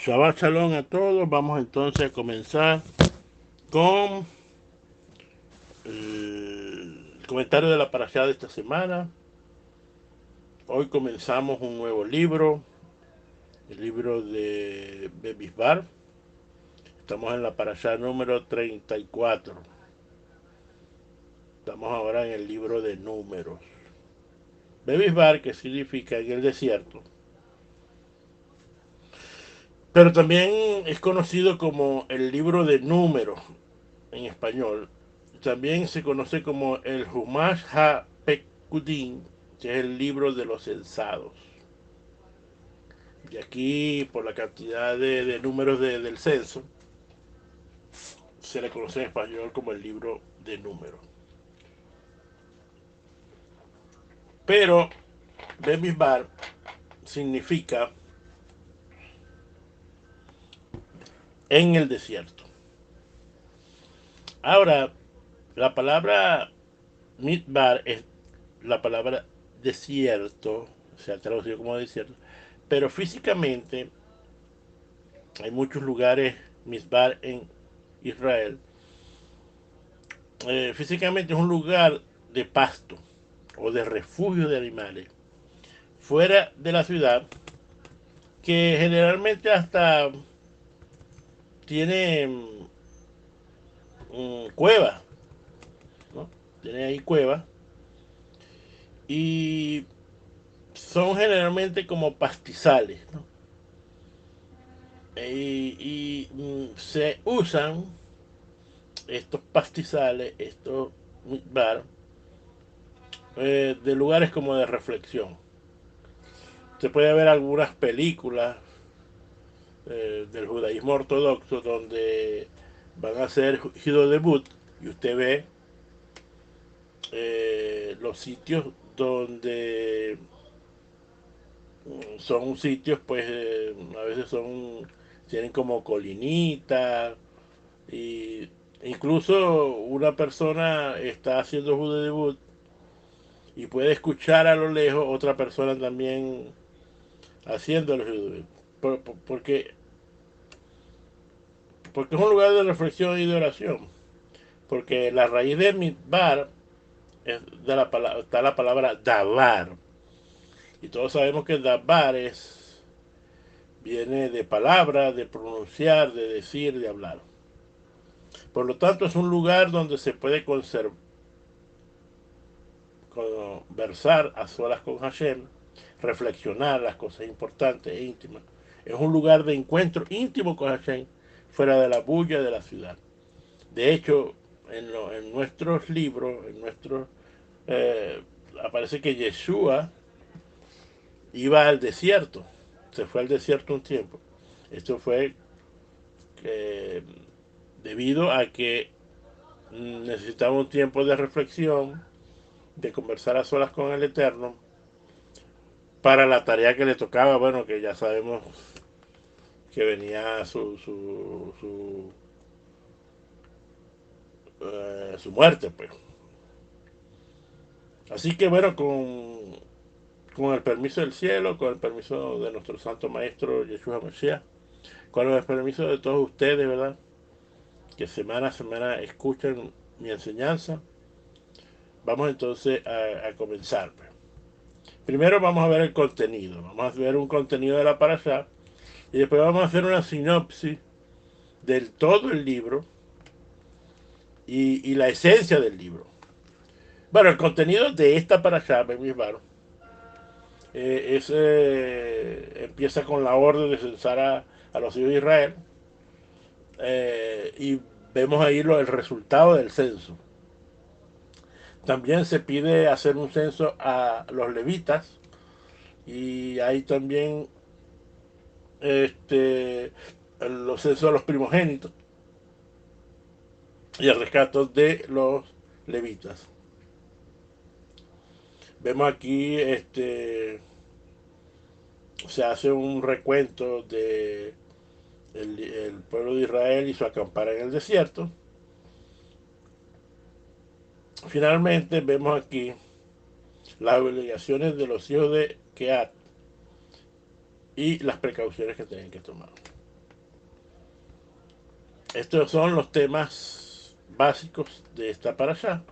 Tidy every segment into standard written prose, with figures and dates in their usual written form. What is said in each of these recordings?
Shabbat Shalom a todos. Vamos entonces a comenzar con el comentario de la parashá de esta semana. Hoy comenzamos un nuevo libro, el libro de Bemidbar. Estamos en la parashá número 34. Estamos ahora en el libro de números. Bemidbar, que significa en el desierto. Pero también es conocido como el libro de números en español. También se conoce como el Humash HaPekudin, que es el libro de los censados. Y aquí, por la cantidad de números del censo, se le conoce en español como el libro de números. Pero Bemidbar significa en el desierto. Ahora, la palabra Midbar es la palabra desierto, se ha traducido como desierto, pero físicamente hay muchos lugares Midbar en Israel. Físicamente es un lugar de pasto o de refugio de animales fuera de la ciudad, que generalmente hasta tiene cuevas, ¿no? Tiene ahí cuevas y son generalmente como pastizales, ¿no? Se usan estos pastizales, estos bar, de lugares como de reflexión. Se puede ver algunas películas del judaísmo ortodoxo donde van a hacer Hido debut y usted ve los sitios donde son sitios pues a veces tienen como colinitas y incluso una persona está haciendo Hido debut y puede escuchar a lo lejos otra persona también haciendo el Hido debut porque porque es un lugar de reflexión y de oración. Porque la raíz de mitbar está la palabra davar. Y todos sabemos que davar viene de palabra, de pronunciar, de decir, de hablar. Por lo tanto, es un lugar donde se puede conversar a solas con Hashem, reflexionar las cosas importantes e íntimas. Es un lugar de encuentro íntimo con Hashem, fuera de la bulla de la ciudad. De hecho, en nuestros libros, eh, aparece que Yeshua iba al desierto, se fue al desierto un tiempo. Esto fue eh, debido a que necesitaba un tiempo de reflexión, de conversar a solas con el Eterno, para la tarea que le tocaba, bueno, que ya sabemos que venía su muerte, pues. Así que bueno, con el permiso del cielo, con el permiso de nuestro santo maestro Yeshua Mashiach, con el permiso de todos ustedes, ¿verdad? Que semana a semana escuchan mi enseñanza. Vamos entonces a comenzar. Primero vamos a ver el contenido. Vamos a ver un contenido de la parashá y después vamos a hacer una sinopsis del todo el libro y la esencia del libro. Bueno, el contenido de esta parashá, mis hermanos, empieza con la orden de censar a los hijos de Israel y vemos ahí el resultado del censo. También se pide hacer un censo a los levitas y hay también los censos a los primogénitos y el rescate de los levitas. Vemos aquí se hace un recuento de el pueblo de Israel y su acampar en el desierto. Finalmente vemos aquí las obligaciones de los hijos de Keat y las precauciones que tienen que tomar. Estos son los temas básicos de esta parashá.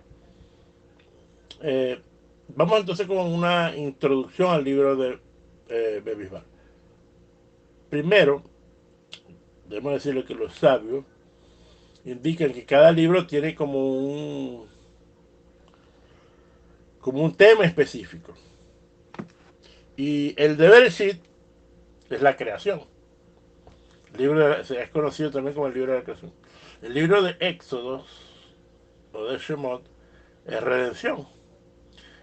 Vamos entonces con una introducción al libro de Bemidbar. Primero, debemos decirle que los sabios indican que cada libro tiene como un tema específico. Y el de Bereshit es la creación. El libro es conocido también como el libro de la creación. El libro de Éxodos o de Shemot es redención.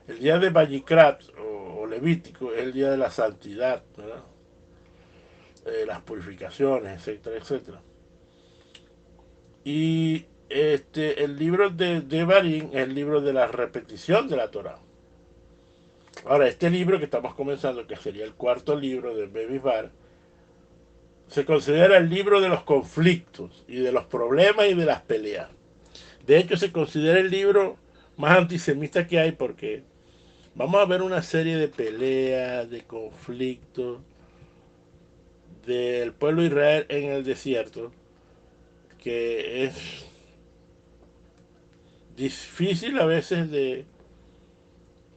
El día de Vallicrat o Levítico es el día de la santidad, ¿verdad? Las purificaciones, etcétera, etcétera. Y el libro de Barín es el libro de la repetición de la Torah. Ahora, este libro que estamos comenzando, que sería el cuarto libro de Bemidbar, se considera el libro de los conflictos y de los problemas y de las peleas. De hecho, se considera el libro más antisemita que hay porque vamos a ver una serie de peleas, de conflictos del pueblo de Israel en el desierto que es difícil a veces de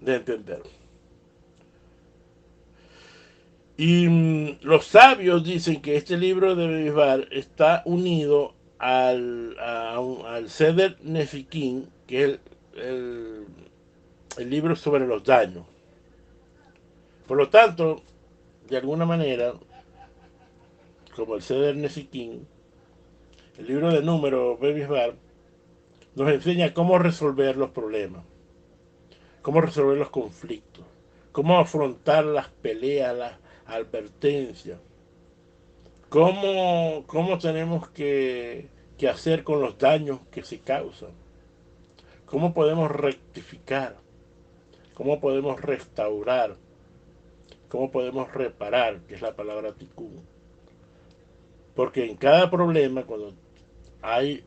entender. Y los sabios dicen que este libro de Bemidbar está unido al Seder Nefikim, que es el libro sobre los daños. Por lo tanto, de alguna manera, como el Seder Nefikim, el libro de Números, Bemidbar, nos enseña cómo resolver los problemas, cómo resolver los conflictos, cómo afrontar las peleas, las advertencias, cómo tenemos que hacer con los daños que se causan, cómo podemos rectificar, cómo podemos restaurar, cómo podemos reparar, que es la palabra tikkun. Porque en cada problema, cuando hay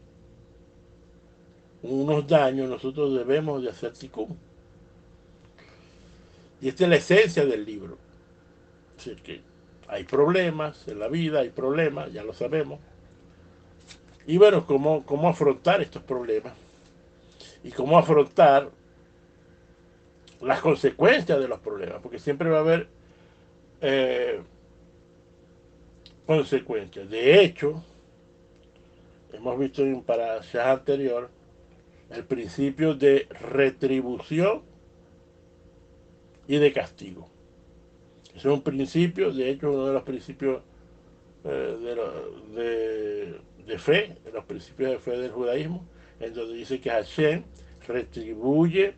unos daños, nosotros debemos de hacer tikkun. Y esta es la esencia del libro. Es decir, que hay problemas en la vida, hay problemas, ya lo sabemos. Y bueno, cómo afrontar estos problemas y cómo afrontar las consecuencias de los problemas, porque siempre va a haber eh, consecuencias. De hecho, hemos visto en parashas anterior el principio de retribución y de castigo. Es un principio, de hecho, uno de los principios de fe, de los principios de fe del judaísmo, en donde dice que Hashem retribuye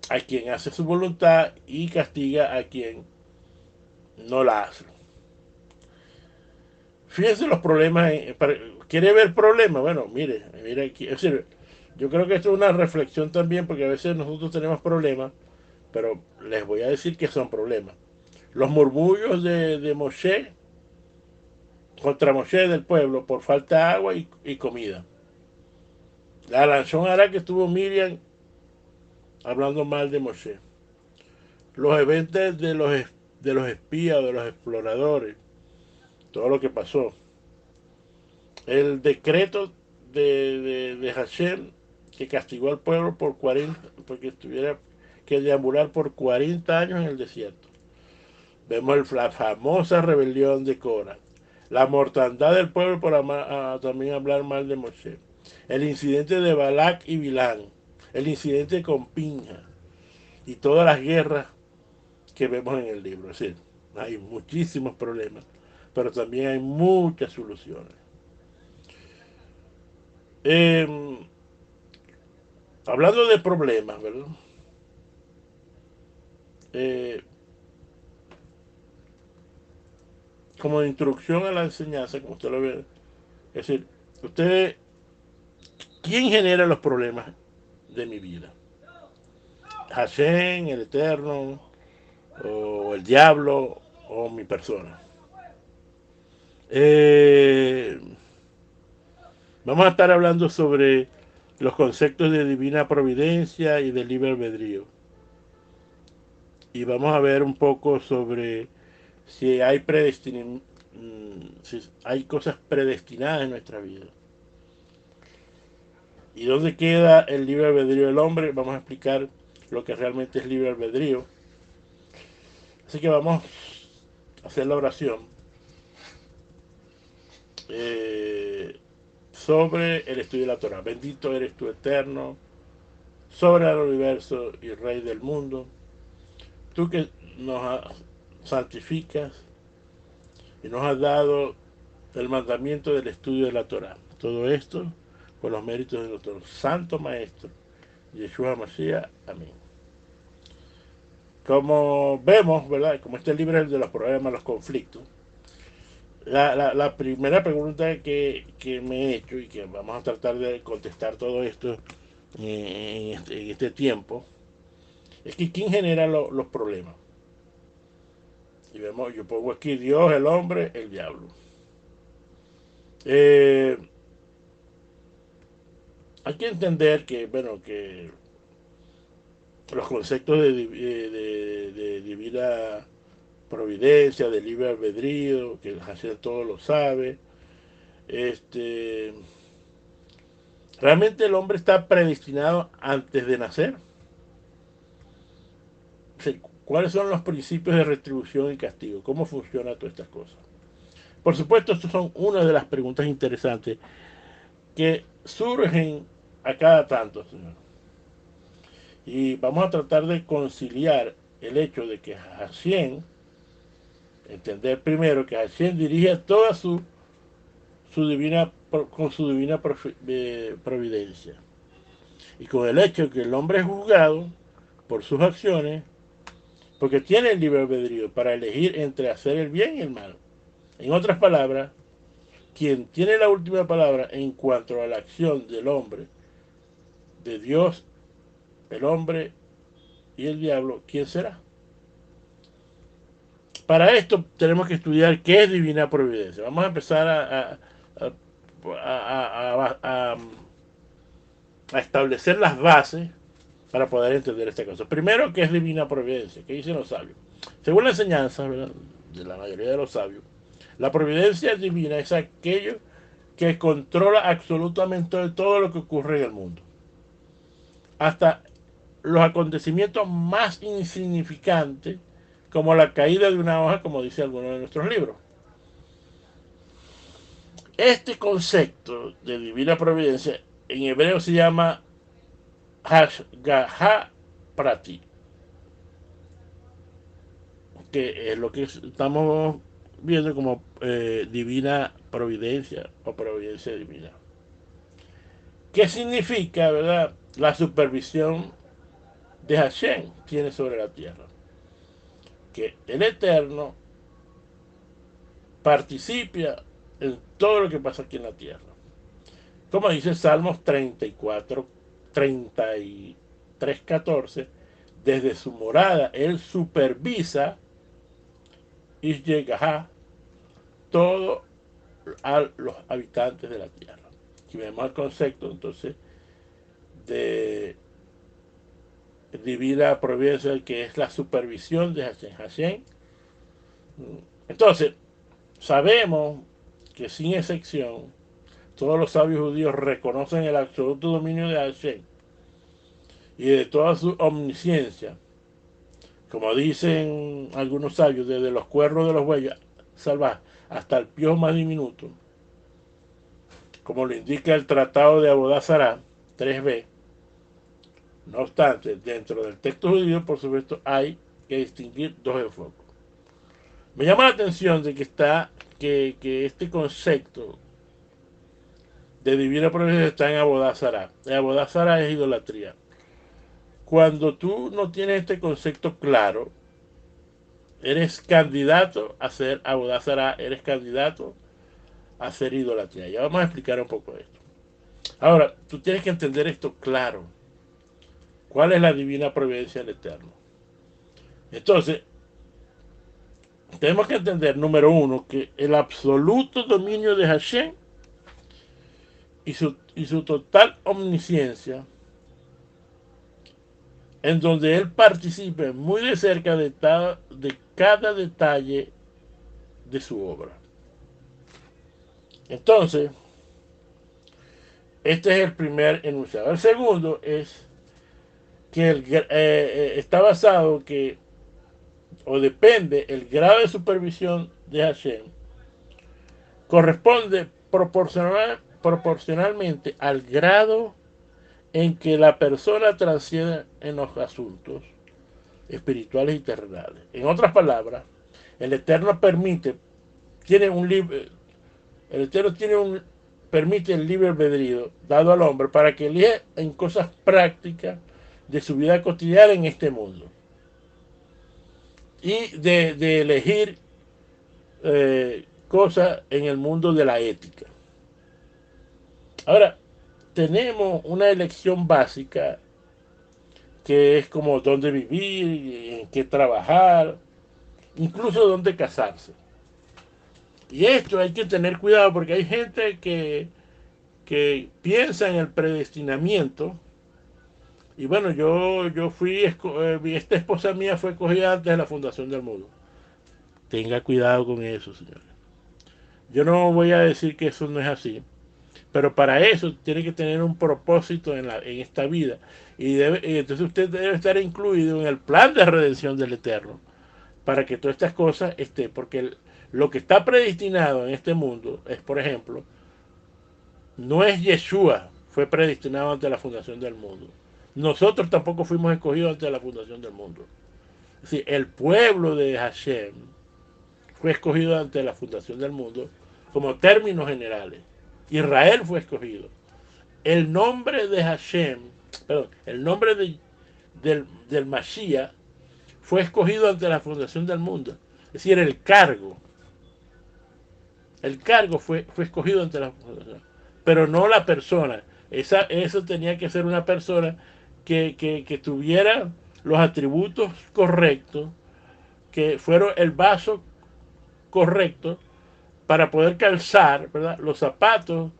a quien hace su voluntad y castiga a quien no la hace. Fíjense los problemas. ¿Quiere ver problemas? Bueno, mire aquí. Es decir, yo creo que esto es una reflexión también, porque a veces nosotros tenemos problemas, pero les voy a decir que son problemas. Los murmullos de Moshe contra Moshe del pueblo por falta de agua y comida. La lanzón hará que estuvo Miriam hablando mal de Moshe. Los eventos de los espías, de los exploradores, todo lo que pasó. El decreto de Hashem que castigó al pueblo por 40, porque tuviera que deambular por 40 años en el desierto. Vemos la famosa rebelión de Cora, la mortandad del pueblo por también hablar mal de Moshe, el incidente de Balak y Bilán, el incidente con Pinja y todas las guerras que vemos en el libro. Es decir, hay muchísimos problemas, pero también hay muchas soluciones. Eh, Hablando de problemas, ¿verdad? Eh, como introducción a la enseñanza, como usted lo ve, es decir, usted, ¿quién genera los problemas de mi vida? Hashem, el Eterno, o el diablo, o mi persona. Eh, Vamos a estar hablando sobre los conceptos de divina providencia y de libre albedrío. Y vamos a ver un poco sobre si hay si hay cosas predestinadas en nuestra vida. ¿Y dónde queda el libre albedrío del hombre? Vamos a explicar lo que realmente es libre albedrío. Así que vamos a hacer la oración sobre el estudio de la Torah. Bendito eres tú, eterno, sobre el universo y rey del mundo, tú que nos santificas y nos has dado el mandamiento del estudio de la Torah. Todo esto por los méritos de nuestro santo maestro, Yeshua Mashiach. Amén. Como vemos, ¿verdad? Como este libro es el de los problemas, los conflictos, la primera pregunta que me he hecho y que vamos a tratar de contestar todo esto en este tiempo es que ¿quién genera los problemas? Y vemos, yo pongo aquí Dios, el hombre, el diablo. Eh, Hay que entender que, bueno, que los conceptos de divina providencia, de libre albedrío, que Hashem todo lo sabe, este, realmente el hombre está predestinado antes de nacer. O sea, ¿cuáles son los principios de retribución y castigo? ¿Cómo funciona todas estas cosas? Por supuesto, estas son una de las preguntas interesantes que surgen a cada tanto, señor. Y vamos a tratar de conciliar el hecho de que Hashem, entender primero que Hashem dirige toda con su divina providencia. Y con el hecho de que el hombre es juzgado por sus acciones, porque tiene el libre albedrío para elegir entre hacer el bien y el mal. En otras palabras, quien tiene la última palabra en cuanto a la acción del hombre, de Dios, el hombre y el diablo, ¿quién será? Para esto tenemos que estudiar qué es divina providencia. Vamos a empezar a establecer las bases para poder entender esta cosa. Primero, ¿qué es divina providencia? ¿Qué dicen los sabios? Según la enseñanza, ¿verdad?, de la mayoría de los sabios, la providencia divina es aquello que controla absolutamente todo lo que ocurre en el mundo. Hasta los acontecimientos más insignificantes, como la caída de una hoja, como dice alguno de nuestros libros. Este concepto de divina providencia en hebreo se llama Hashgaha Prati, que es lo que estamos viendo como divina providencia o providencia divina. ¿Qué significa, verdad? La supervisión de Hashem tiene sobre la tierra. Que el Eterno participa en todo lo que pasa aquí en la tierra. Como dice Salmos 34, 33, 14, desde su morada él supervisa y llega todo a los habitantes de la tierra. Si vemos el concepto entonces de divina providencia, que es la supervisión de Hashem. Entonces, sabemos que sin excepción, todos los sabios judíos reconocen el absoluto dominio de Hashem y de toda su omnisciencia. Como dicen algunos sabios, desde los cuernos de los bueyes salvajes hasta el piojo más diminuto, como lo indica el Tratado de Abodazará 3b. No obstante, dentro del texto judío, por supuesto, hay que distinguir dos enfoques. Me llama la atención de que este concepto de divina providencia está en Abodazará. Abodazará es idolatría. Cuando tú no tienes este concepto claro, eres candidato a ser Abodazará, eres candidato a ser idolatría. Ya vamos a explicar un poco esto. Ahora, tú tienes que entender esto claro. ¿Cuál es la divina providencia del Eterno? Entonces, tenemos que entender, número uno, que el absoluto dominio de Hashem y su total omnisciencia, en donde él participe muy de cerca de cada detalle de su obra. Entonces, este es el primer enunciado. El segundo es que está basado que, o depende, el grado de supervisión de Hashem corresponde proporcionalmente al grado en que la persona transciende en los asuntos espirituales y terrenales. En otras palabras, el Eterno permite, tiene un libre, el Eterno tiene un, permite el libre albedrío dado al hombre para que elija en cosas prácticas de su vida cotidiana en este mundo y de elegir cosas en el mundo de la ética. Ahora, tenemos una elección básica que es como dónde vivir, en qué trabajar, incluso dónde casarse. Y esto hay que tener cuidado porque hay gente que piensa en el predestinamiento. Y bueno, yo fui, esta esposa mía fue escogida antes de la fundación del mundo. Tenga cuidado con eso, señores. Yo no voy a decir que eso no es así, pero para eso tiene que tener un propósito en esta vida. Y entonces usted debe estar incluido en el plan de redención del Eterno para que todas estas cosas estén, porque lo que está predestinado en este mundo es, por ejemplo, no es Yeshua, fue predestinado antes de la fundación del mundo. Nosotros tampoco fuimos escogidos antes de la fundación del mundo. Es decir, el pueblo de Hashem fue escogido antes de la fundación del mundo como términos generales. Israel fue escogido. El nombre de Hashem, perdón, el nombre del Mashiach fue escogido antes de la fundación del mundo. Es decir, el cargo fue escogido antes de la fundación, pero no la persona. Eso tenía que ser una persona que tuviera los atributos correctos, que fuera el vaso correcto para poder calzar, ¿verdad?, los zapatos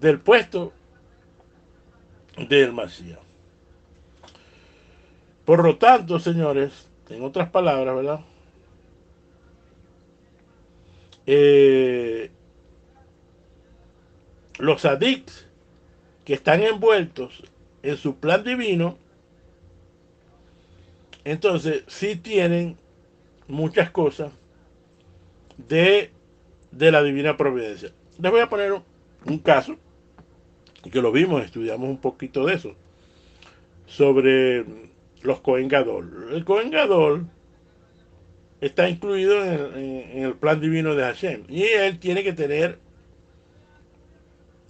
del puesto del Mashiach. Por lo tanto, señores, en otras palabras, ¿verdad? Eh, los adicts que están envueltos en su plan divino, entonces sí tienen muchas cosas de, de la divina providencia. Les voy a poner un caso que lo vimos, estudiamos un poquito de eso, sobre los Cohen Gadol. El Cohen Gadol está incluido en el plan divino de Hashem y él tiene que tener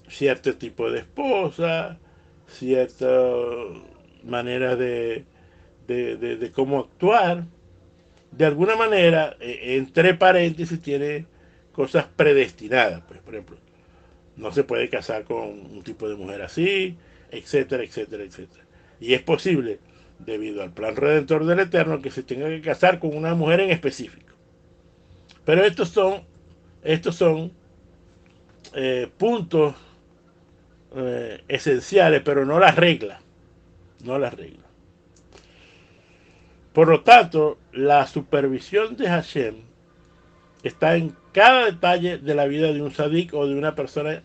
cierto tipo de esposa, cierta manera de cómo actuar. De alguna manera, entre paréntesis, tiene cosas predestinadas. Pues, por ejemplo, no se puede casar con un tipo de mujer así, etcétera, etcétera, etcétera. Y es posible, debido al plan redentor del Eterno, que se tenga que casar con una mujer en específico. Pero estos son puntos esenciales, pero no las reglas. No las reglas. Por lo tanto, la supervisión de Hashem está en cada detalle de la vida de un sadik o de una persona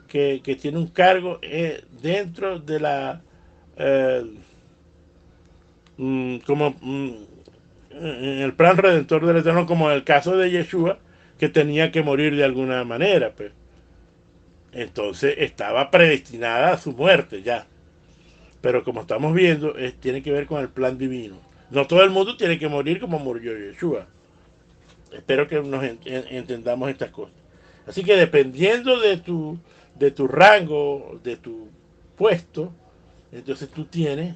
que tiene un cargo dentro de la como en el plan redentor del Eterno, como en el caso de Yeshua, que tenía que morir de alguna manera, pues. Entonces estaba predestinada a su muerte ya. Pero como estamos viendo, tiene que ver con el plan divino. No todo el mundo tiene que morir como murió Yeshua. Espero que nos entendamos estas cosas. Así que dependiendo de tu rango, de tu puesto, entonces tú tienes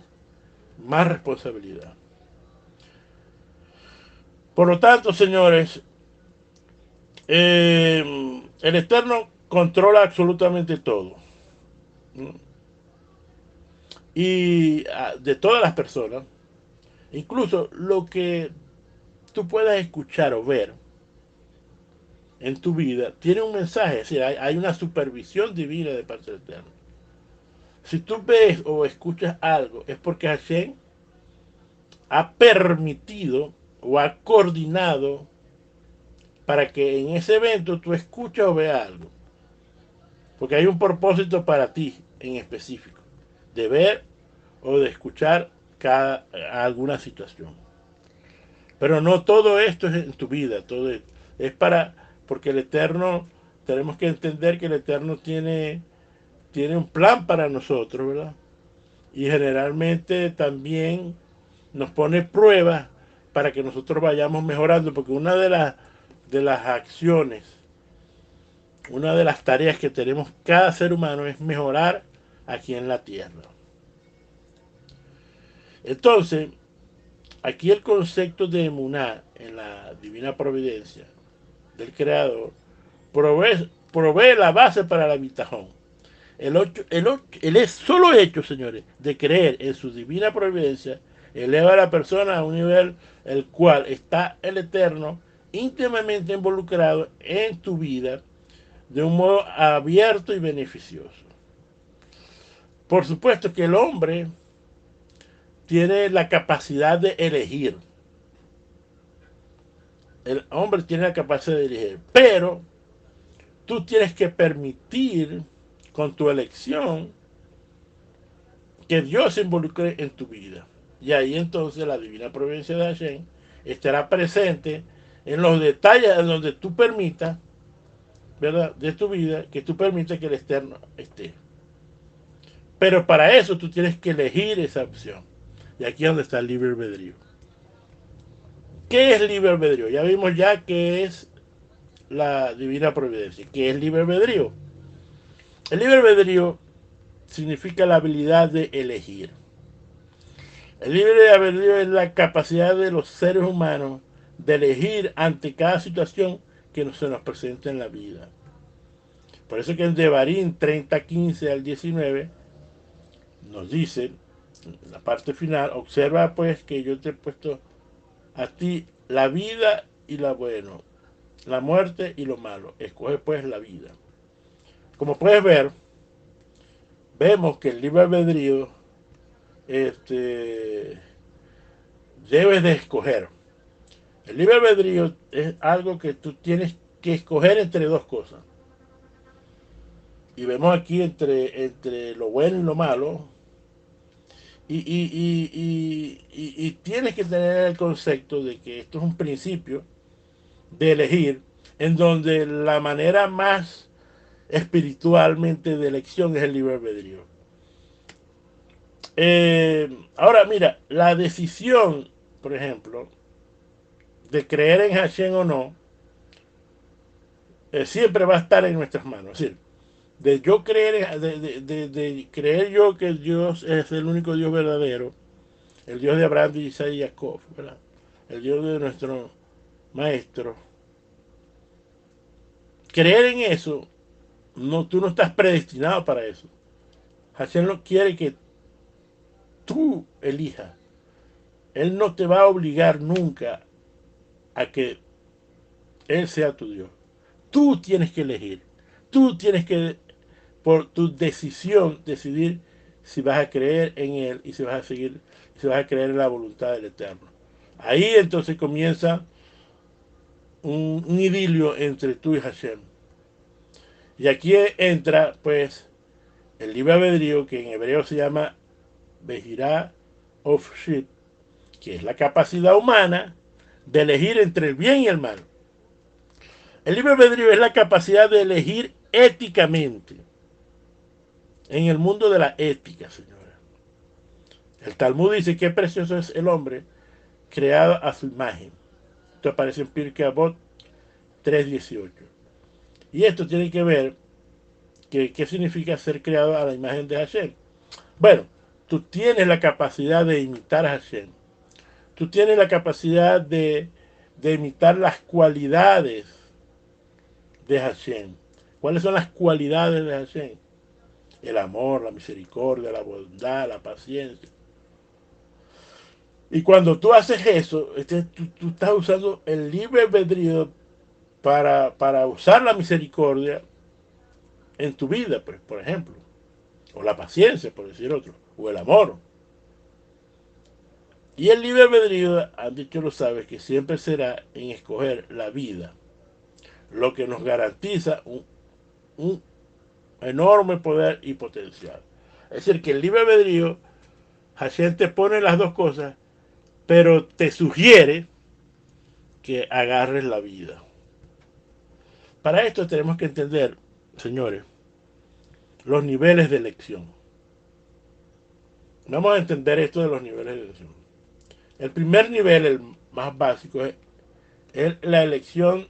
más responsabilidad. Por lo tanto, señores, el Eterno controla absolutamente todo. Y de todas las personas, incluso lo que tú puedas escuchar o ver en tu vida, tiene un mensaje, es decir, hay una supervisión divina de parte del Eterno. Si tú ves o escuchas algo, es porque Hashem ha permitido o ha coordinado para que en ese evento tú escuches o veas algo. Porque hay un propósito para ti en específico, de ver o de escuchar alguna situación. Pero no todo esto es en tu vida, todo es para, porque el Eterno, tenemos que entender que el Eterno tiene un plan para nosotros, ¿verdad? Y generalmente también nos pone pruebas para que nosotros vayamos mejorando, porque una de las acciones, una de las tareas que tenemos cada ser humano es mejorar aquí en la tierra. Entonces, aquí el concepto de emuná en la divina providencia del Creador provee la base para la bitajón. El solo hecho, señores, de creer en su divina providencia eleva a la persona a un nivel el cual está el Eterno íntimamente involucrado en tu vida de un modo abierto y beneficioso. Por supuesto que el hombre tiene la capacidad de elegir. El hombre tiene la capacidad de elegir, pero tú tienes que permitir con tu elección que Dios se involucre en tu vida. Y ahí entonces la divina providencia de Hashem estará presente en los detalles en donde tú permitas, ¿verdad?, de tu vida, que tú permitas que el externo esté. Pero para eso tú tienes que elegir esa opción. Y aquí es donde está el libre albedrío. ¿Qué es libre albedrío? Ya vimos ya que es la divina providencia. ¿Qué es libre albedrío? El libre albedrío significa la habilidad de elegir. El libre albedrío es la capacidad de los seres humanos de elegir ante cada situación que se nos presenta en la vida. Por eso que en Devarim 30:15 al 19 nos dice, en la parte final, observa pues que yo te he puesto a ti la vida y la bueno, la muerte y lo malo. Escoge pues la vida. Como puedes ver, vemos que el libre albedrío debes de escoger. El libre albedrío es algo que tú tienes que escoger entre dos cosas. Y vemos aquí entre lo bueno y lo malo. Y tienes que tener el concepto de que esto es un principio de elegir, en donde la manera más espiritualmente de elección es el libre albedrío. Ahora, mira, la decisión, por ejemplo, de creer en Hashem o no, siempre va a estar en nuestras manos. Es decir, de yo creer, de creer yo que Dios es el único Dios verdadero, el Dios de Abraham, de Isaac y Jacob, ¿verdad? El Dios de nuestro maestro. Creer en eso, no, tú no estás predestinado para eso. Hashem no quiere que tú elijas. Él no te va a obligar nunca a que Él sea tu Dios. Tú tienes que elegir. Tú tienes que, por tu decisión, decidir si vas a creer en Él y si vas a seguir, si vas a creer en la voluntad del Eterno. Ahí entonces comienza un idilio entre tú y Hashem. Y aquí entra, pues, el libre albedrío, que en hebreo se llama Bejirá of Shit, que es la capacidad humana de elegir entre el bien y el mal. El libre albedrío es la capacidad de elegir éticamente en el mundo de la ética, señora. El Talmud dice que precioso es el hombre creado a su imagen. Esto aparece en Pirkei Avot 3:18. Y esto tiene que ver qué significa ser creado a la imagen de Hashem. Bueno, tú tienes la capacidad de imitar a Hashem. Tú tienes la capacidad de imitar las cualidades de Hashem. ¿Cuáles son las cualidades de Hashem? El amor, la misericordia, la bondad, la paciencia. Y cuando tú haces eso, tú estás usando el libre albedrío para usar la misericordia en tu vida, pues, por ejemplo. O la paciencia, por decir otro. O el amor. Y el libre albedrío, han dicho los sabios, que siempre será en escoger la vida. lo que nos garantiza un enorme poder y potencial. Es decir, que el libre albedrío, Hashem te pone las dos cosas, pero te sugiere que agarres la vida. Para esto tenemos que entender, señores, los niveles de elección. Vamos a entender esto de los niveles de elección. El primer nivel, el más básico, es la elección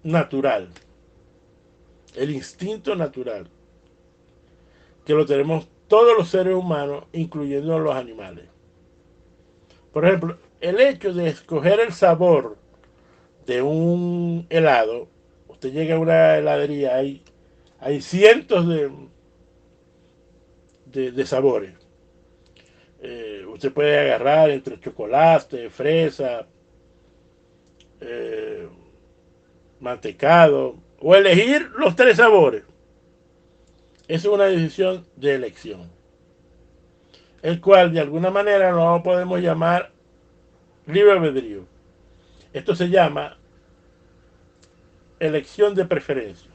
natural, el instinto natural, que lo tenemos todos los seres humanos, incluyendo los animales. Por ejemplo, el hecho de escoger el sabor de un helado, usted llega a una heladería, hay cientos de sabores. Usted puede agarrar entre chocolate, fresa, eh, mantecado, o elegir los tres sabores. Es una decisión de elección, el cual de alguna manera no podemos llamar libre albedrío. Esto se llama elección de preferencia.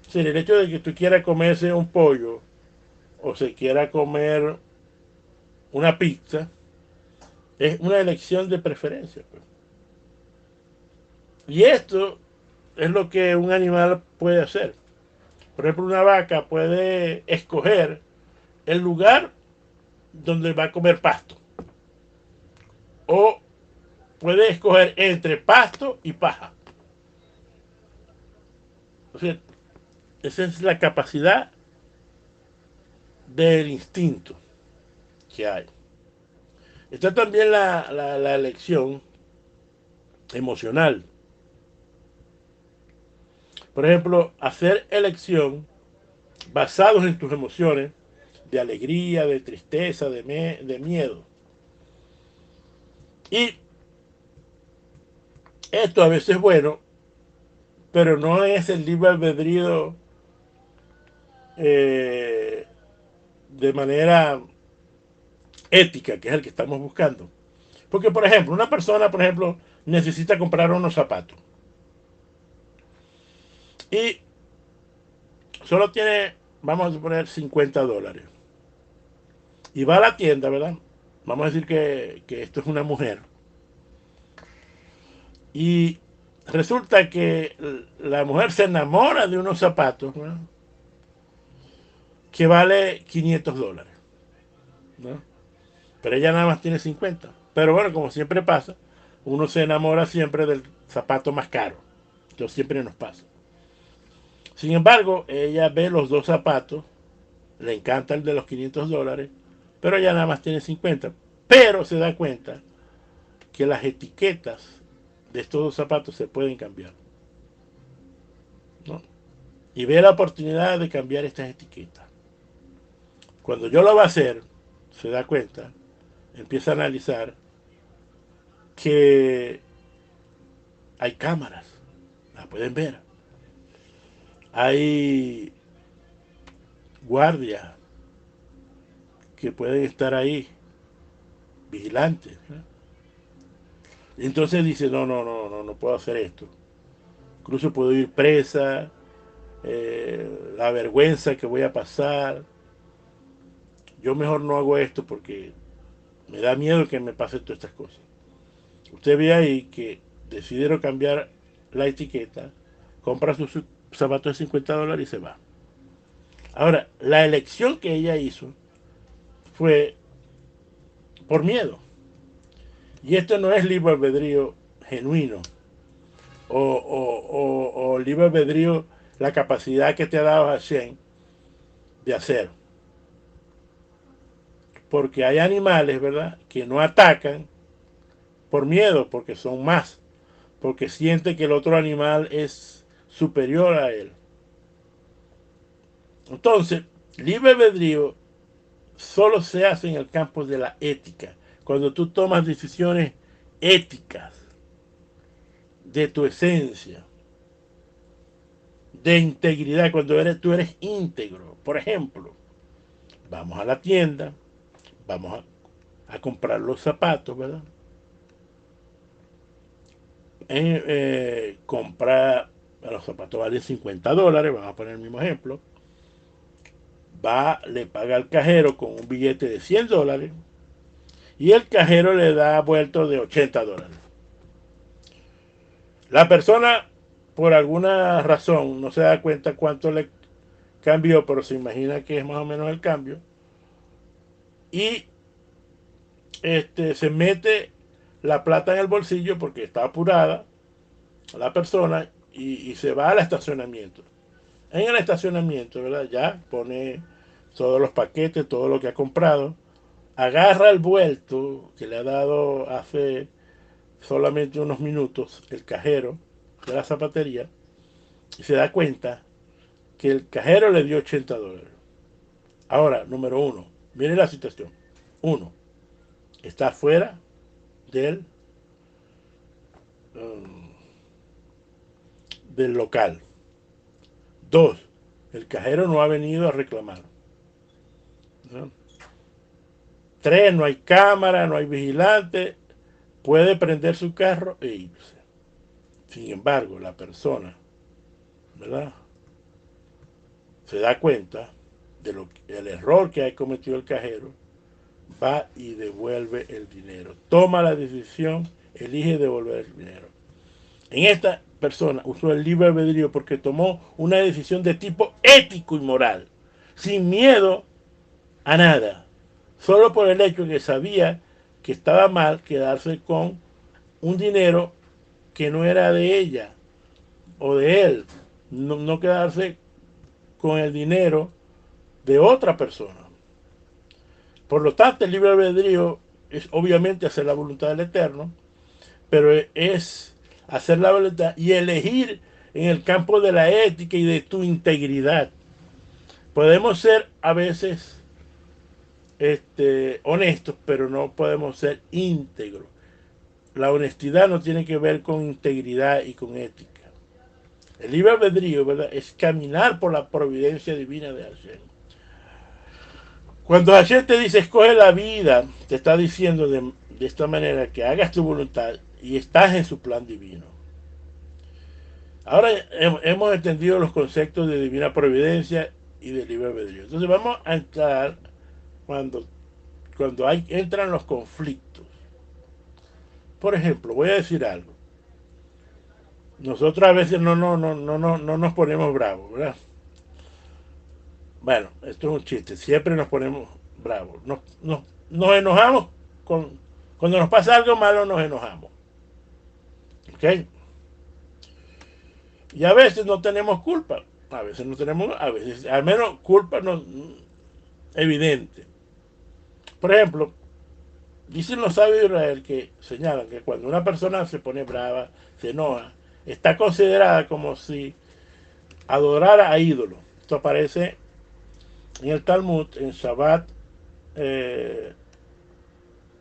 Es decir, el hecho de que tú quieras comerse un pollo o se quiera comer una pizza es una elección de preferencia. Pues. Y esto es lo que un animal puede hacer. Por ejemplo, una vaca puede escoger el lugar donde va a comer pasto. O puede escoger entre pasto y paja. O sea, esa es la capacidad del instinto que hay. Está también la elección emocional. Por ejemplo, hacer elección basados en tus emociones de alegría, de tristeza, de miedo. Y esto a veces es bueno, pero no es el libre albedrío eh, de manera ética, que es el que estamos buscando. Porque, por ejemplo, una persona, por ejemplo, necesita comprar unos zapatos. Y solo tiene, vamos a suponer, $50. Y va a la tienda, ¿verdad? Vamos a decir que esto es una mujer. Y resulta que la mujer se enamora de unos zapatos, ¿no? Que vale $500, ¿no? Pero ella nada más tiene 50. Pero bueno, como siempre pasa, uno se enamora siempre del zapato más caro. Esto siempre nos pasa. Sin embargo, ella ve los dos zapatos, le encanta el de los $500, pero ella nada más tiene 50. Pero se da cuenta que las etiquetas de estos dos zapatos se pueden cambiar, ¿no? Y ve la oportunidad de cambiar estas etiquetas. Cuando yo lo va a hacer, se da cuenta, empieza a analizar que hay cámaras, las pueden ver. Hay guardias que pueden estar ahí, vigilantes, ¿no? Entonces dice, no puedo hacer esto. Incluso puedo ir presa, la vergüenza que voy a pasar. Yo mejor no hago esto porque me da miedo que me pasen todas estas cosas. Usted ve ahí que decidieron cambiar la etiqueta, compra sus zapatos de $50 y se va. Ahora, la elección que ella hizo fue por miedo. Y esto no es libre albedrío genuino o libre albedrío, la capacidad que te ha dado Hashem de hacer. Porque hay animales, ¿verdad?, que no atacan por miedo, porque son más, porque siente que el otro animal es superior a él. Entonces, libre albedrío solo se hace en el campo de la ética, cuando tú tomas decisiones éticas de tu esencia, de integridad, cuando tú eres íntegro. Por ejemplo, vamos a la tienda, vamos a comprar los zapatos, ¿verdad? comprar, los zapatos valen $50, vamos a poner el mismo ejemplo, le paga al cajero con un billete de $100 y el cajero le da vuelto de $80. La persona, por alguna razón, no se da cuenta cuánto le cambió, pero se imagina que es más o menos el cambio, y se mete la plata en el bolsillo porque está apurada la persona y se va al estacionamiento. En el estacionamiento, ¿verdad? Ya pone todos los paquetes, todo lo que ha comprado, agarra el vuelto que le ha dado hace solamente unos minutos el cajero de la zapatería y se da cuenta que el cajero le dio $80. Ahora, número uno, mire la situación. Uno, está fuera del, um, del local. Dos, el cajero no ha venido a reclamar. ¿No? Tres, no hay cámara, no hay vigilante, puede prender su carro e irse. Sin embargo, la persona, ¿verdad? Se da cuenta del error que ha cometido el cajero, va y devuelve el dinero. Toma la decisión, elige devolver el dinero. En esta persona usó el libre albedrío porque tomó una decisión de tipo ético y moral, sin miedo a nada, solo por el hecho que sabía que estaba mal quedarse con un dinero que no era de ella o de él, no quedarse con el dinero de otra persona. Por lo tanto, el libre albedrío es obviamente hacer la voluntad del Eterno, pero es hacer la voluntad y elegir en el campo de la ética y de tu integridad. Podemos ser a veces honestos, pero no podemos ser íntegros. La honestidad no tiene que ver con integridad y con ética. El libre albedrío, ¿verdad?, es caminar por la providencia divina de Hashem. Cuando Hashem te dice escoge la vida, te está diciendo de esta manera que hagas tu voluntad y estás en su plan divino. Ahora hemos entendido los conceptos de divina providencia y de libre albedrío. Entonces vamos a entrar cuando entran los conflictos. Por ejemplo, voy a decir algo. Nosotros a veces no nos ponemos bravos, ¿verdad? Bueno, esto es un chiste. Siempre nos ponemos bravos. Nos enojamos cuando nos pasa algo malo, nos enojamos. ¿Ok? Y a veces no tenemos culpa. A veces no tenemos, a veces, al menos culpa no, evidente. Por ejemplo, dicen los sabios de Israel que señalan que cuando una persona se pone brava, se enoja, está considerada como si adorara a ídolos. Esto aparece en el Talmud, en Shabbat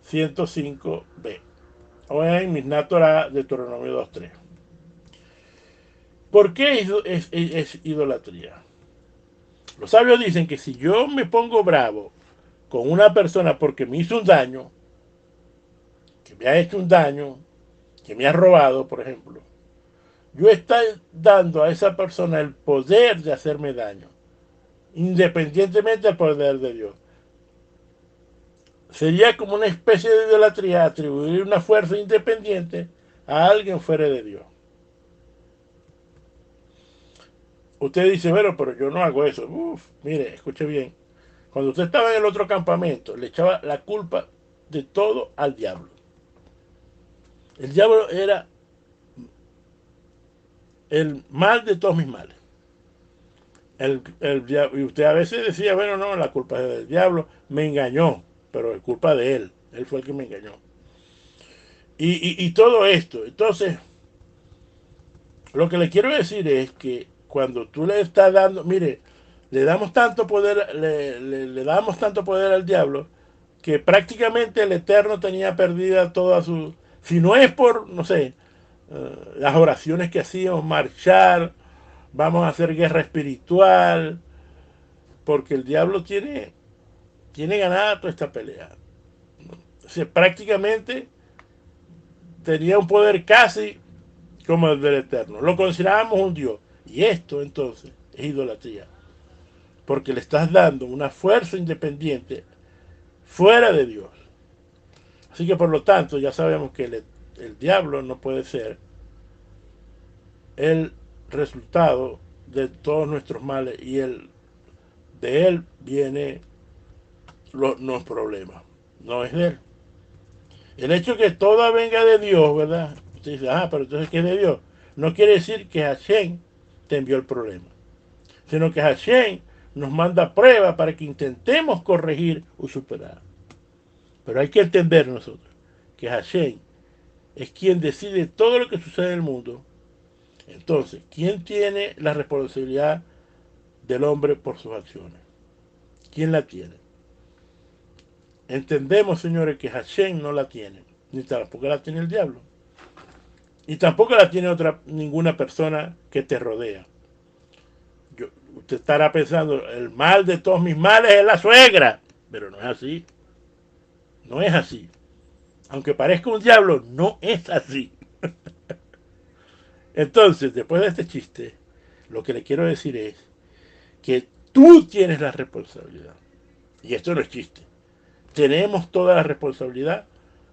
105b, o en Mishnah Torah de Deuteronomio 2.3. ¿Por qué es idolatría? Los sabios dicen que si yo me pongo bravo con una persona porque me hizo un daño, que me ha hecho un daño, que me ha robado, por ejemplo, yo estoy dando a esa persona el poder de hacerme daño, independientemente del poder de Dios. Sería como una especie de idolatría atribuir una fuerza independiente a alguien fuera de Dios. Usted dice, bueno, pero yo no hago eso. Uf, mire, escuche bien. Cuando usted estaba en el otro campamento, le echaba la culpa de todo al diablo. El diablo era el mal de todos mis males. Y usted a veces decía, bueno, no, la culpa es del diablo, me engañó, pero es culpa de él fue el que me engañó. Y todo esto, entonces, lo que le quiero decir es que cuando tú le estás dando, mire, le damos tanto poder, le damos tanto poder al diablo, que prácticamente el Eterno tenía perdida toda su, si no es por, no sé, las oraciones que hacíamos, marchar, vamos a hacer guerra espiritual, porque el diablo tiene ganada toda esta pelea. O sea, prácticamente tenía un poder casi como el del Eterno. Lo consideramos un Dios. Y esto entonces es idolatría. Porque le estás dando una fuerza independiente fuera de Dios. Así que por lo tanto ya sabemos que el diablo no puede ser el resultado de todos nuestros males y de él viene los problemas. No es de él. El hecho que todo venga de Dios, ¿verdad? Usted dice, pero entonces ¿qué es de Dios? No quiere decir que Hashem te envió el problema, sino que Hashem nos manda pruebas para que intentemos corregir o superar. Pero hay que entender nosotros que Hashem es quien decide todo lo que sucede en el mundo. Entonces, ¿quién tiene la responsabilidad del hombre por sus acciones? ¿Quién la tiene? Entendemos, señores, que Hashem no la tiene, ni tampoco la tiene el diablo. Y tampoco la tiene ninguna persona que te rodea. Usted estará pensando, el mal de todos mis males es la suegra. Pero no es así. No es así. Aunque parezca un diablo, no es así. Entonces, después de este chiste, lo que le quiero decir es que tú tienes la responsabilidad. Y esto no es chiste. Tenemos toda la responsabilidad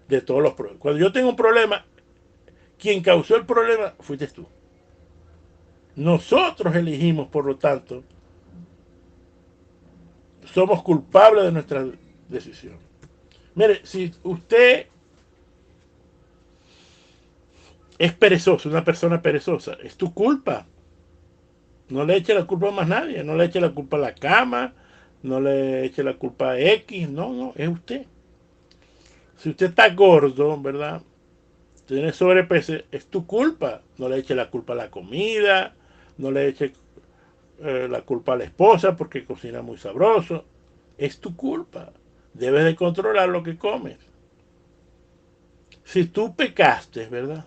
de todos los problemas. Cuando yo tengo un problema, quien causó el problema fuiste tú. Nosotros elegimos, por lo tanto, somos culpables de nuestra decisión. Mire, si usted es perezoso, una persona perezosa, es tu culpa. No le eche la culpa a más nadie, no le eche la culpa a la cama, no le eche la culpa a X, no, es usted. Si usted está gordo, ¿verdad? Tiene sobrepeso, es tu culpa. No le eche la culpa a la comida, no le eche la culpa a la esposa porque cocina muy sabroso. Es tu culpa. Debes de controlar lo que comes. Si tú pecaste, ¿verdad?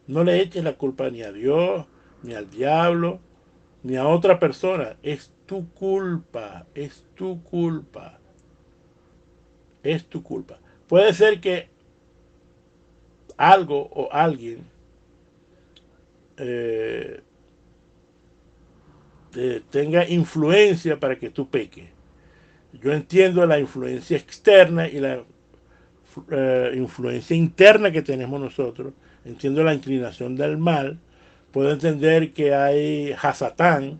No le eches la culpa ni a Dios, ni al diablo, ni a otra persona. Es tu culpa, es tu culpa, es tu culpa. Puede ser que algo o alguien eh, tenga influencia para que tú peques. Yo entiendo la influencia externa y la influencia interna que tenemos nosotros. Entiendo la inclinación del mal. Puedo entender que hay Hasatán,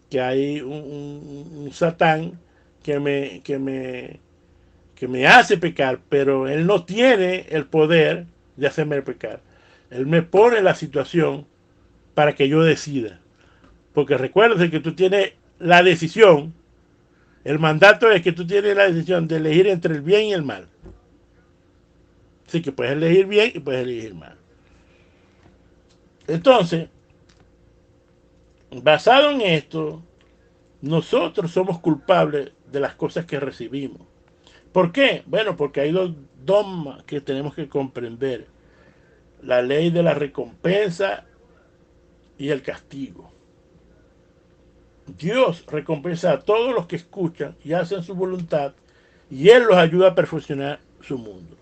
que hay un Satán que me hace pecar, pero él no tiene el poder de hacerme pecar. Él me pone la situación para que yo decida. Porque recuerda que tú tienes la decisión, el mandato es que tú tienes la decisión de elegir entre el bien y el mal. Así que puedes elegir bien y puedes elegir mal. Entonces, basado en esto, nosotros somos culpables de las cosas que recibimos. ¿Por qué? Bueno, porque hay dos dogmas que tenemos que comprender. La ley de la recompensa y el castigo. Dios recompensa a todos los que escuchan y hacen su voluntad y Él los ayuda a perfeccionar su mundo.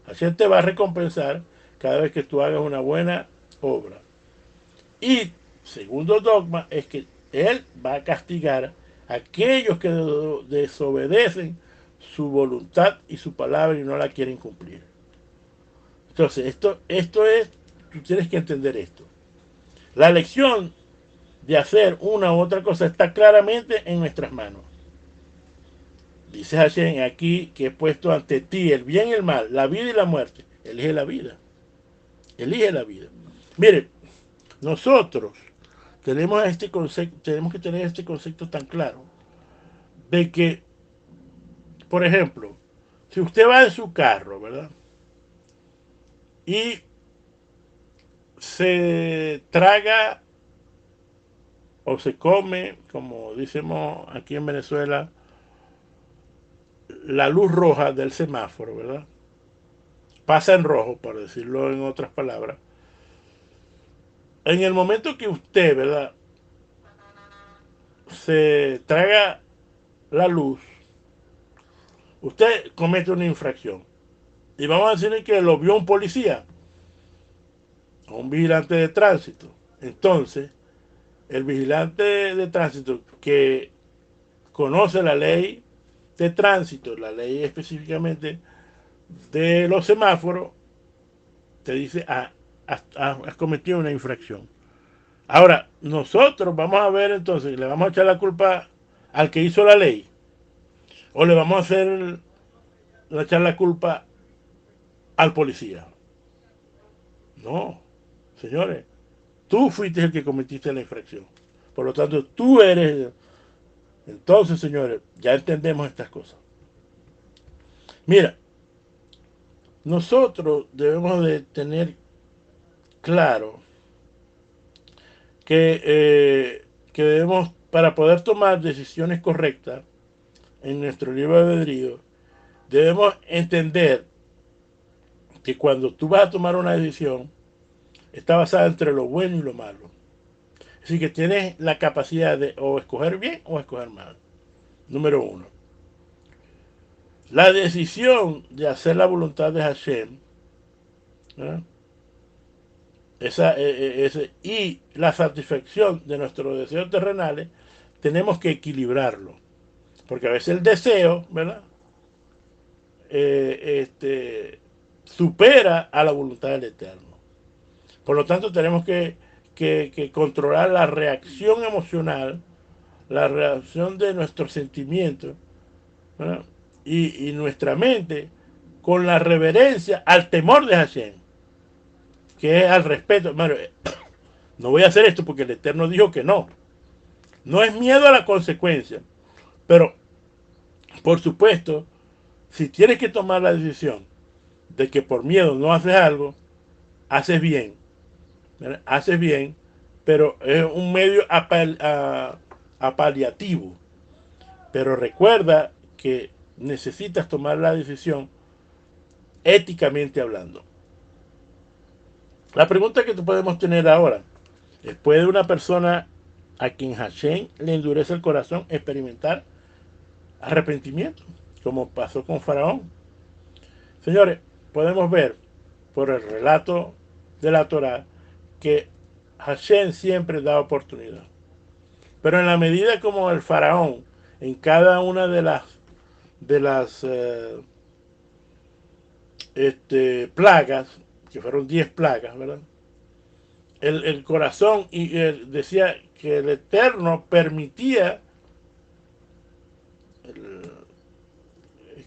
Así Él te va a recompensar cada vez que tú hagas una buena obra. Y segundo dogma es que Él va a castigar a aquellos que desobedecen su voluntad y su palabra y no la quieren cumplir. Entonces, esto es, tú tienes que entender esto. La elección de hacer una u otra cosa está claramente en nuestras manos. Dice Hashem aquí que he puesto ante ti el bien y el mal, la vida y la muerte. Elige la vida. Elige la vida. Mire, nosotros tenemos que tener este concepto tan claro de que, por ejemplo, si usted va en su carro, ¿verdad? Y se traga o se come, como decimos aquí en Venezuela, la luz roja del semáforo, ¿verdad? Pasa en rojo, por decirlo en otras palabras. En el momento que usted, ¿verdad? Se traga la luz, usted comete una infracción. Y vamos a decir que lo vio un policía. a un vigilante de tránsito. Entonces, el vigilante de tránsito que conoce la ley de tránsito, la ley específicamente de los semáforos, te dice, has cometido una infracción. Ahora, nosotros vamos a ver entonces, le vamos a echar la culpa al que hizo la ley, o le vamos a echar la culpa al policía. No, señores, tú fuiste el que cometiste la infracción. Por lo tanto, tú eres. Entonces, señores, ya entendemos estas cosas. Mira, nosotros debemos de tener claro que debemos, para poder tomar decisiones correctas en nuestro libre albedrío, debemos entender que cuando tú vas a tomar una decisión, está basada entre lo bueno y lo malo. Así que tienes la capacidad de o escoger bien o escoger mal. Número uno. La decisión de hacer la voluntad de Hashem, ¿verdad? Y la satisfacción de nuestros deseos terrenales, tenemos que equilibrarlo. Porque a veces el deseo, ¿verdad? Supera a la voluntad del Eterno. Por lo tanto, tenemos que controlar la reacción emocional, la reacción de nuestros sentimientos, ¿verdad? Y nuestra mente con la reverencia al temor de Hashem, que es al respeto. Bueno, no voy a hacer esto porque el Eterno dijo que no. No es miedo a la consecuencia, pero por supuesto, si tienes que tomar la decisión de que por miedo no haces algo, haces bien, ¿verdad? Haces bien, pero es un medio paliativo. Pero recuerda que necesitas tomar la decisión éticamente hablando. La pregunta que podemos tener ahora es: ¿puede una persona a quien Hashem le endurece el corazón experimentar arrepentimiento, como pasó con Faraón? Señores, podemos ver por el relato de la Torá que Hashem siempre da oportunidad. Pero en la medida como el Faraón, en cada una de las plagas, que fueron 10 plagas, ¿verdad? El corazón, y decía que el Eterno permitía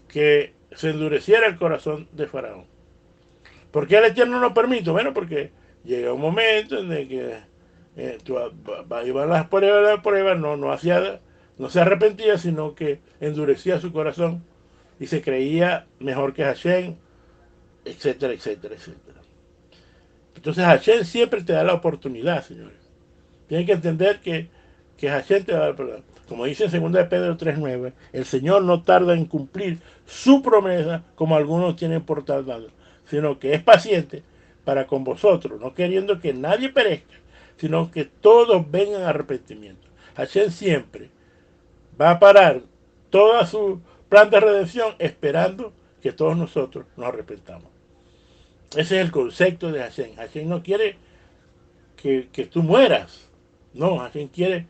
que se endureciera el corazón de Faraón. ¿Por qué el Eterno no permite? Bueno, porque llega un momento en el que iban las pruebas, no se arrepentía, sino que endurecía su corazón y se creía mejor que Hashem, etcétera, etcétera, etcétera. Entonces Hashem siempre te da la oportunidad, señores. Tienen que entender que Hashem te va a dar perdón. Como dice en 2 Pedro 3:9, el Señor no tarda en cumplir su promesa como algunos tienen por tardado, sino que es paciente para con vosotros, no queriendo que nadie perezca, sino que todos vengan a arrepentimiento. Hashem siempre va a parar toda su plan de redención esperando que todos nosotros nos arrepentamos. Ese es el concepto de Hashem. Hashem no quiere que tú mueras. No, Hashem quiere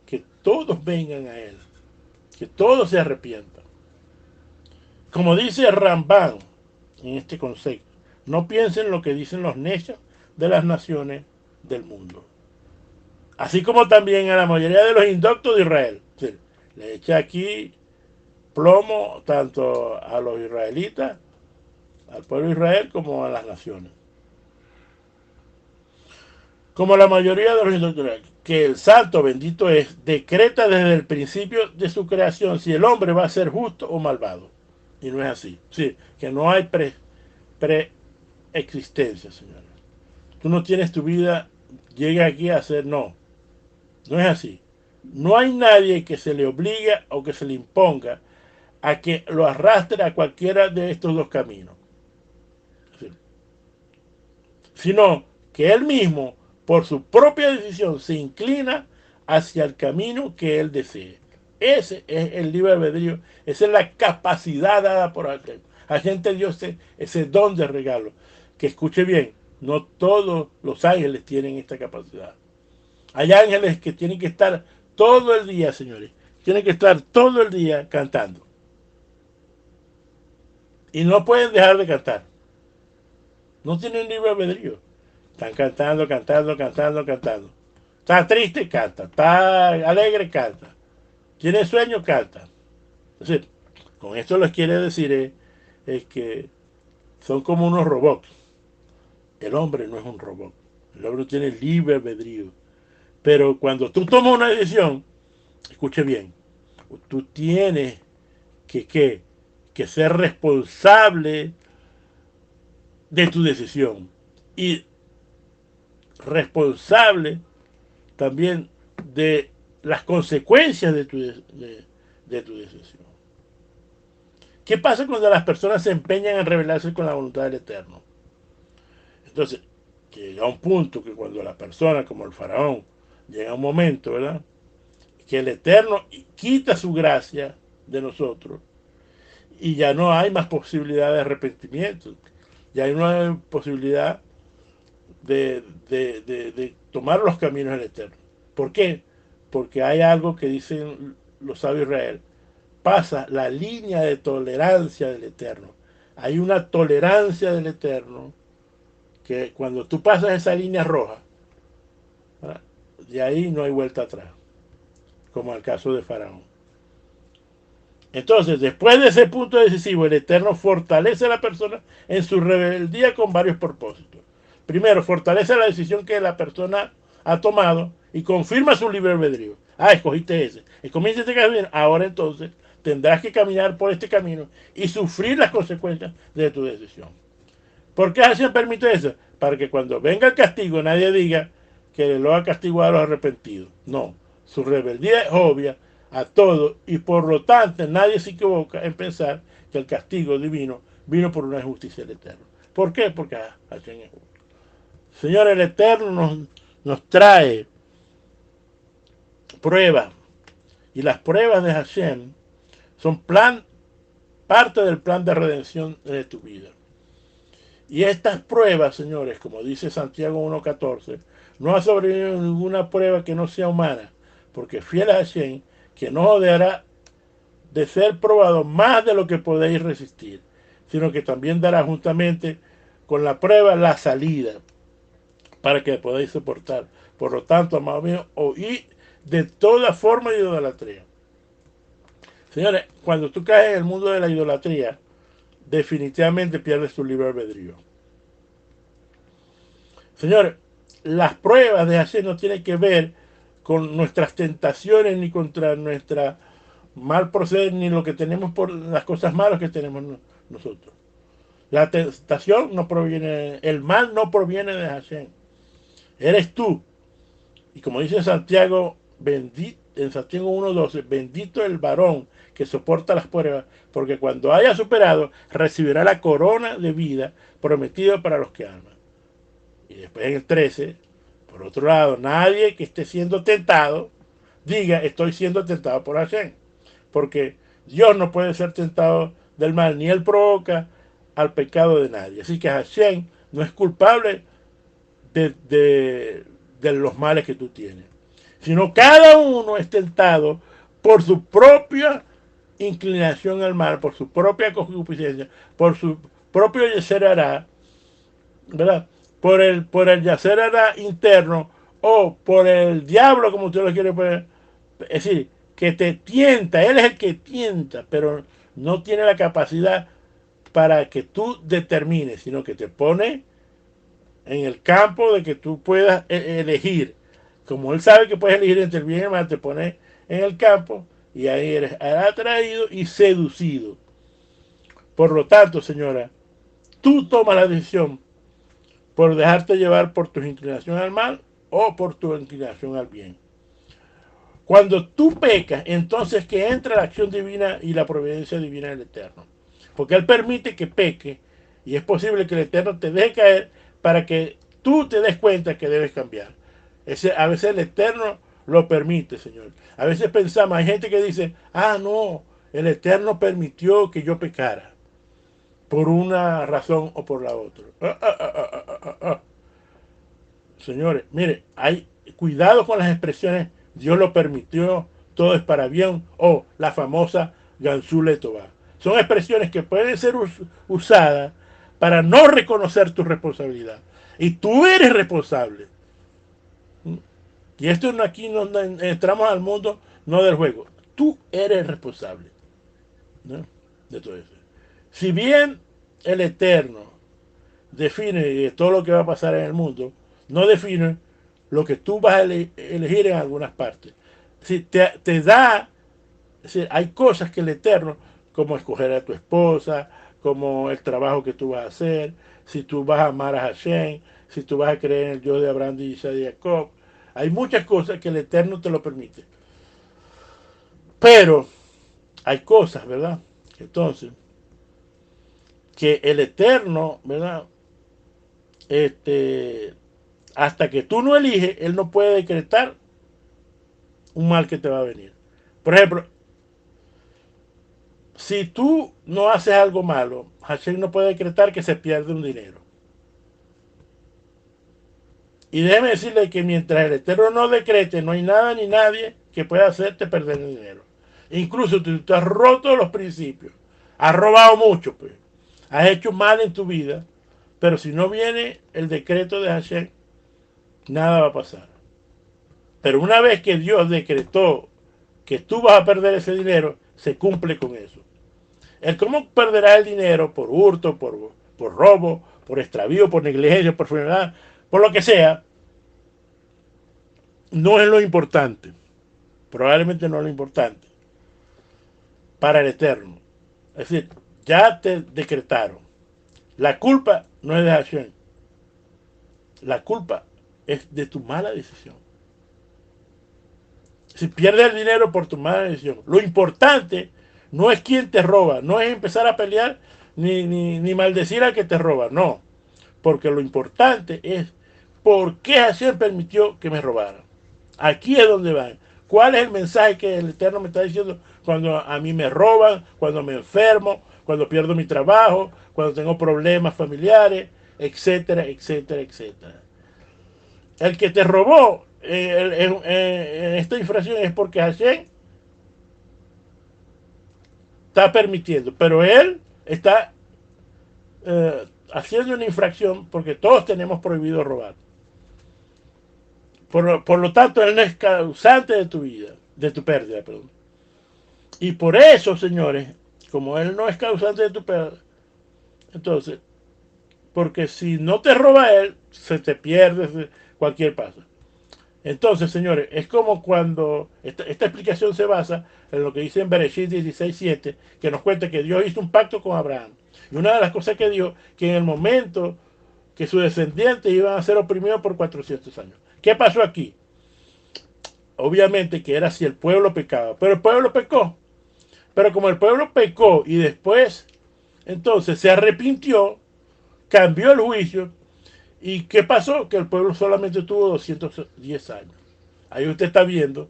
que todos vengan a Él, que todos se arrepientan. Como dice Rambán en este concepto, no piensen lo que dicen los necios de las naciones del mundo. Así como también a la mayoría de los indoctos de Israel. Sí, le echa aquí plomo tanto a los israelitas, al pueblo de Israel, como a las naciones. Como la mayoría de los indoctos, que el santo bendito es, decreta desde el principio de su creación si el hombre va a ser justo o malvado. Y no es así. Sí, que no hay preexistencia, señores. Tú no tienes tu vida, llega aquí a hacer, no. No es así. No hay nadie que se le obligue o que se le imponga a que lo arrastre a cualquiera de estos dos caminos. Sí. Sino que él mismo, por su propia decisión, se inclina hacia el camino que él desee. Ese es el libre albedrío, esa es la capacidad dada por Hashem. Hashem te dio ese don de regalo. Que escuche bien, No todos los ángeles tienen esta capacidad. Hay ángeles que tienen que estar todo el día, señores. Tienen que estar todo el día cantando. Y no pueden dejar de cantar. No tienen libre albedrío. Están cantando, cantando, cantando, cantando. Está triste, canta. Está alegre, canta. Tiene sueño, canta. Es decir, con esto les quiere decir es que son como unos robots. El hombre no es un robot. El hombre tiene libre albedrío. Pero cuando tú tomas una decisión, escuche bien, tú tienes que, que ser responsable de tu decisión. Y responsable también de las consecuencias de tu decisión. ¿Qué pasa cuando las personas se empeñan en rebelarse con la voluntad del Eterno? Entonces, llega un punto que cuando la persona, como el faraón, llega un momento, ¿verdad? Que el Eterno quita su gracia de nosotros y ya no hay más posibilidad de arrepentimiento, ya no hay posibilidad de tomar los caminos del Eterno. ¿Por qué? Porque hay algo que dicen los sabios Israel. Pasa la línea de tolerancia del Eterno. Hay una tolerancia del Eterno que cuando tú pasas esa línea roja, ¿verdad? De ahí no hay vuelta atrás, como el caso de Faraón. Entonces, después de ese punto decisivo, el Eterno fortalece a la persona en su rebeldía con varios propósitos. Primero, fortalece la decisión que la persona ha tomado y confirma su libre albedrío. Ah, escogiste ese. Escogiste este camino. Ahora entonces tendrás que caminar por este camino y sufrir las consecuencias de tu decisión. ¿Por qué Hashem permite eso? Para que cuando venga el castigo nadie diga que lo ha castigado a los arrepentidos. No, su rebeldía es obvia a todo y por lo tanto nadie se equivoca en pensar que el castigo divino vino por una justicia del Eterno. ¿Por qué? Porque Hashem es justo. Señor, el Eterno nos trae pruebas y las pruebas de Hashem son parte del plan de redención de tu vida. Y estas pruebas, señores, como dice Santiago 1.14, no ha sobrevivido ninguna prueba que no sea humana, porque fiel a Hashem, que no dejará de ser probado más de lo que podéis resistir, sino que también dará juntamente con la prueba la salida, para que podáis soportar. Por lo tanto, amados míos, oíd de toda forma de idolatría. Señores, cuando tú caes en el mundo de la idolatría, definitivamente pierdes tu libre albedrío. Señores, las pruebas de Hashem no tienen que ver con nuestras tentaciones ni contra nuestra mal proceder ni lo que tenemos por las cosas malas que tenemos nosotros. La tentación no proviene, el mal no proviene de Hashem. Eres tú. Y como dice Santiago, en Santiago 1.12, bendito el varón que soporta las pruebas, porque cuando haya superado, recibirá la corona de vida prometida para los que aman. Y después en el 13, por otro lado, nadie que esté siendo tentado diga estoy siendo tentado por Hashem. Porque Dios no puede ser tentado del mal, ni Él provoca al pecado de nadie. Así que Hashem no es culpable de los males que tú tienes. Sino cada uno es tentado por su propia inclinación al mal, por su propia concupiscencia, por su propio yacer hará, ¿verdad? Por el yacer hará interno o por el diablo, como usted lo quiere poner. Es decir, que te tienta, él es el que tienta, pero no tiene la capacidad para que tú determines, sino que te pone en el campo de que tú puedas elegir. Como él sabe que puedes elegir entre el bien y el mal, te pone en el campo y ahí eres atraído y seducido. Por lo tanto, señora, tú tomas la decisión por dejarte llevar por tu inclinación al mal o por tu inclinación al bien. Cuando tú pecas, entonces que entra la acción divina y la providencia divina del Eterno. Porque Él permite que peque y es posible que el Eterno te deje caer para que tú te des cuenta que debes cambiar. A veces el Eterno lo permite, Señor. A veces pensamos, hay gente que dice, no, el Eterno permitió que yo pecara por una razón o por la otra. Señores, mire, hay cuidado con las expresiones, Dios lo permitió, todo es para bien, o la famosa Gansule Toba. Son expresiones que pueden ser usadas para no reconocer tu responsabilidad. Y tú eres responsable. Y esto no, aquí no, entramos al mundo no del juego. Tú eres responsable, ¿no?, de todo eso. Si bien el Eterno define todo lo que va a pasar en el mundo, no define lo que tú vas a elegir en algunas partes. Si te da, si hay cosas que el Eterno, como escoger a tu esposa, como el trabajo que tú vas a hacer, si tú vas a amar a Hashem, si tú vas a creer en el Dios de Abraham, de Isaac y de Jacob, hay muchas cosas que el Eterno te lo permite. Pero hay cosas, ¿verdad? Entonces, que el Eterno, ¿verdad? Hasta que tú no eliges, Él no puede decretar un mal que te va a venir. Por ejemplo, si tú no haces algo malo, Hashem no puede decretar que se pierde un dinero. Y déjeme decirle que mientras el Eterno no decrete, no hay nada ni nadie que pueda hacerte perder el dinero. Incluso tú has roto los principios, has robado mucho, pues, has hecho mal en tu vida, pero si no viene el decreto de Hashem, nada va a pasar. Pero una vez que Dios decretó que tú vas a perder ese dinero, se cumple con eso. El cómo perderás el dinero por hurto, por robo, por extravío, por negligencia, por enfermedad, por lo que sea, no es lo importante. Probablemente no es lo importante para el Eterno. Es decir, ya te decretaron. La culpa no es de Hashem. La culpa es de tu mala decisión. Si pierdes el dinero por tu mala decisión, lo importante no es quién te roba, no es empezar a pelear ni maldecir al que te roba, no. Porque lo importante es por qué Hashem permitió que me robaran. Aquí es donde van. ¿Cuál es el mensaje que el Eterno me está diciendo cuando a mí me roban, cuando me enfermo, cuando pierdo mi trabajo, cuando tengo problemas familiares, etcétera, etcétera, etcétera? El que te robó en esta infracción es porque Hashem está permitiendo, pero él está haciendo una infracción porque todos tenemos prohibido robar. Por lo tanto, él no es causante de tu vida, de tu pérdida, perdón. Y por eso, señores, como él no es causante de tu pérdida, entonces, porque si no te roba él, se te pierde cualquier paso. Entonces, señores, es como cuando esta explicación se basa en lo que dice en Bereshit 16:7, que nos cuenta que Dios hizo un pacto con Abraham. Y una de las cosas que dio, que en el momento que sus descendientes iban a ser oprimidos por 400 años. ¿Qué pasó aquí? Obviamente que era si el pueblo pecaba, pero el pueblo pecó. Pero como el pueblo pecó y después, entonces se arrepintió, cambió el juicio. ¿Y qué pasó? Que el pueblo solamente tuvo 210 años. Ahí usted está viendo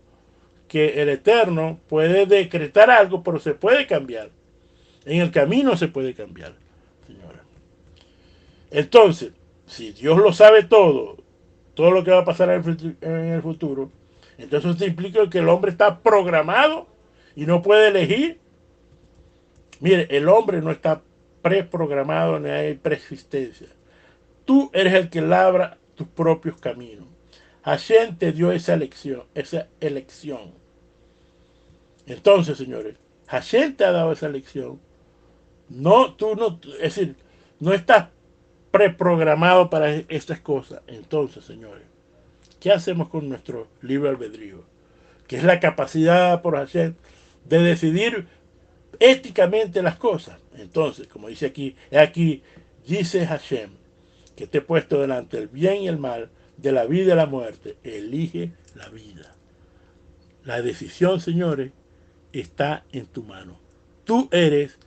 que el Eterno puede decretar algo, pero se puede cambiar. En el camino se puede cambiar, señora. Entonces, si Dios lo sabe todo, todo lo que va a pasar en el futuro, entonces esto implica que el hombre está programado y no puede elegir. Mire, el hombre no está preprogramado ni hay preexistencia. Tú eres el que labra tus propios caminos. Hashem te dio esa elección, esa elección. Entonces, señores, Hashem te ha dado esa elección. No, tú no, es decir, no estás preprogramado para estas cosas. Entonces, señores, ¿qué hacemos con nuestro libre albedrío? Que es la capacidad por Hashem de decidir éticamente las cosas. Entonces, como dice aquí dice Hashem, que te he puesto delante el bien y el mal, de la vida y la muerte. Elige la vida. La decisión, señores, está en tu mano. Tú eres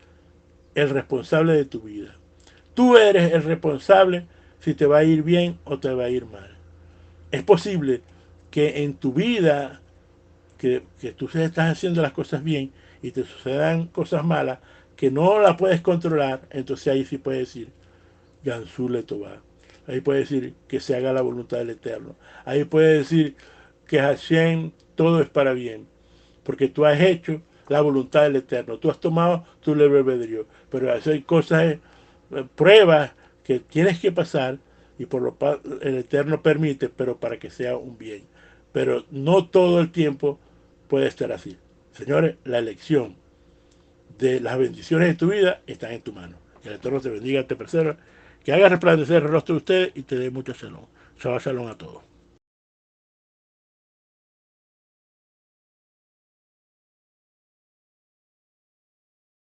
el responsable de tu vida. Tú eres el responsable si te va a ir bien o te va a ir mal. Es posible que en tu vida, que tú estás haciendo las cosas bien y te sucedan cosas malas que no las puedes controlar, entonces ahí sí puedes decir, Gansule Tobá. Ahí puede decir que se haga la voluntad del Eterno. Ahí puede decir que Hashem todo es para bien, porque tú has hecho la voluntad del Eterno. Tú has tomado tu libre albedrío. Pero hay cosas, pruebas que tienes que pasar y por lo el Eterno permite, pero para que sea un bien. Pero no todo el tiempo puede estar así. Señores, la elección de las bendiciones de tu vida están en tu mano. Que el Eterno te bendiga, te preserva, que haga resplandecer el rostro de ustedes y te dé mucho shalom. Shabbat shalom a todos.